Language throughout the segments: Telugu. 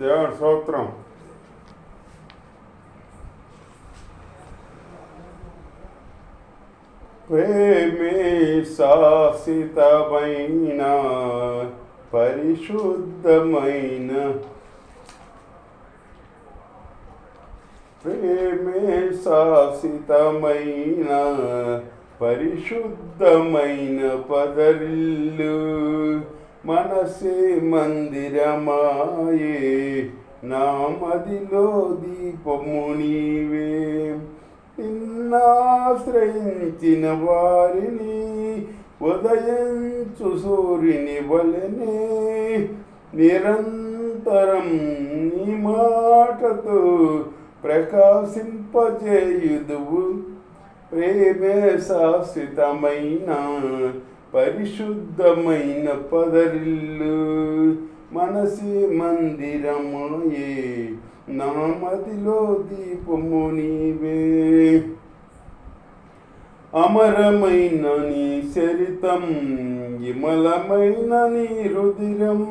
దేవుని స్తోత్రం. ప్రేమే శాశ్వతమైన పరిశుద్ధమైన, ప్రేమే శాశ్వతమైన పరిశుద్ధమైన పదరిల్లు, మనసే మందిరమాయే, నా మదిలో దీపము నీవే. నిన్నాశ్రయించిన వారిని ఉదయించు సూర్యుని వలెనే, నిరంతరం నీ మాటతో ప్రకాశింపజేయుదువు. ప్రేమే శాశ్వతమైన పరిశుద్ధమైన పదరిల్లు, మనసి మందిరమాయే, నా మదిలో దీపము నీవే. అమరమైన నీ చరితం, విమలమైన నీ రుధిరం,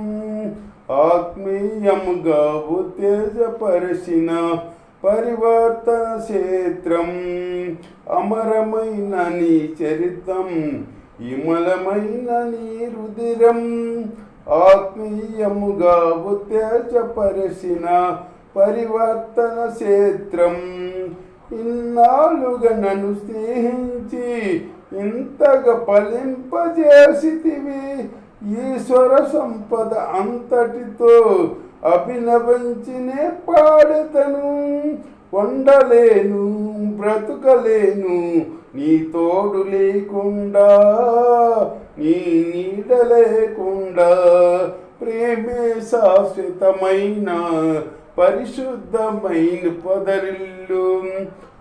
ఆత్మీయముగా ఉత్తేజపరచిన పరివర్తన క్షేత్రం. అమరమైన నీ చరితం, విమలమైన నీ రుధిరం, ఆత్మీయముగా ఉత్తేజపరచిన పరివర్తన క్షేత్రం. ఇన్నాళ్ళుగా నన్ను స్నేహించి ఇంతగా ఫలింపజేసితివి. ఈశ్వర సంపద అంతటితో అభినవించినే పాడతను. ఉండలేను, బ్రతుకలేను నీ తోడు లేకుండా, నీ నీడ లేకుండా. ప్రేమే శాశ్వతమైన పరిశుద్ధమైన పదరిల్లు,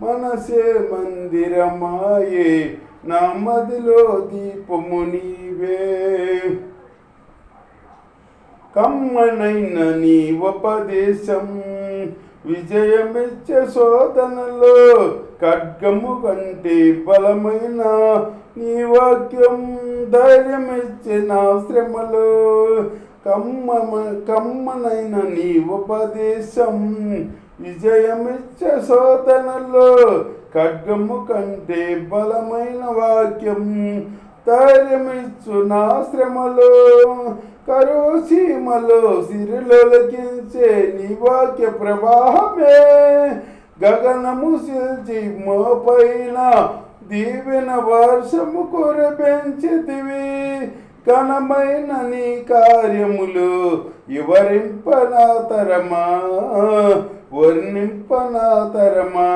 మనసే మందిరమాయే, నా మదిలో దీపము నీవే. కమ్మనైన నీ ఉపదేశం విజయమిచ్చే శోధనలో, ఖడ్గము కంటే బలమైన నీ వాక్యం ధైర్యమిచ్చే నా శ్రమలో. కమ్మనైన నీ ఉపదేశం విజయమిచ్చే శోధనలో, ఖడ్గము కంటే బలమైన వాక్యం ధైర్యమిచ్చు నా శ్రమలో. కరువు సీమలో సిరిలొలకించే నీ వాక్య ప్రవాహమే, గగనము సిల్చి మోపైన దీవెన వర్షము కురిపించితివి. ఘనమైన నీ కార్యములు వివరింపనాతరమా, వర్ణింపనాతరమా.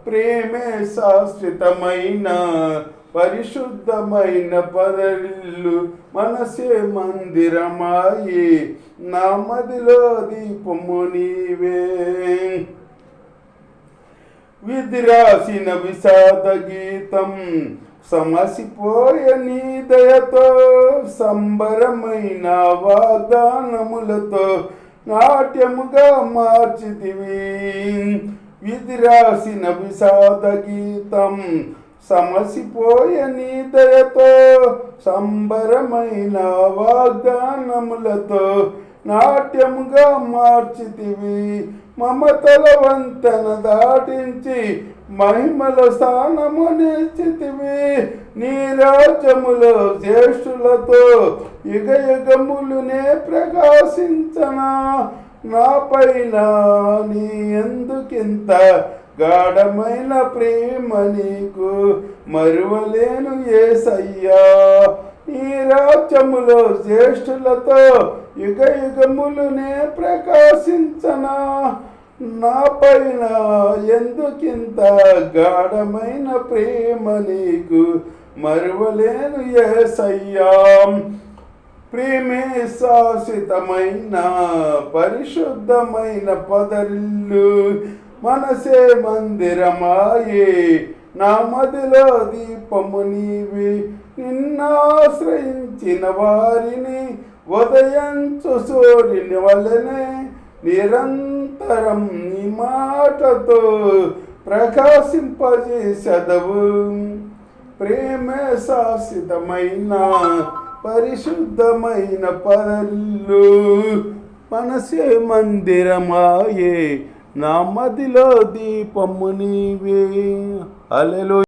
ప్రేమే శాశ్వతమైన పరిశుద్ధమైన పదరిల్లు, మనసే మందిరమాయే, నా మదిలో దీపము నీవే. విధి రాసిన విషాద గీతం సమసిపోయే నీ దయతో, సంబరమైన వాగ్దానములతో నాట్యముగా మార్చితివి. విధి రాసిన విషాద గీతం సమసిపోయే నీ దయతో, సంబరమైన వాగ్దానములతో నాట్యముగా మార్చితివి. మమతల వంతెన దాటించి మహిమల స్థానము నిశ్చితివి. నీ రాజ్యములో జ్యేష్ఠులతో యుగ యుగములునే ప్రకాశించనా. నా పైన నీ ఎందుకింత గాఢమైన ప్రేమ నీకు మరువలేను యేసయ్యా. ఈ రాజ్యములో జ్యేష్ఠులతో యుగ యుగములునే ప్రకాశించనా. నా పైన ఎందుకింత గాఢమైన ప్రేమ నీకు మరువలేను యేసయ్యా. ప్రేమే శాశ్వతమైన పరిశుద్ధమైన పదరిల్లు, మనసే మందిరమాయే, నా మదిలో దీపము నీవి. నిన్నాశ్రయించిన వారిని ఉదయించు సూర్యుని వలెనే, నిరంతరం నీ మాటతో ప్రకాశింపజేసెదవు. ప్రేమే శాశ్వతమైన పరిశుద్ధమైన పదరిల్లు, మనసే మందిరమాయే, నా మదిలో దీపము నీవే. హల్లెలూయా.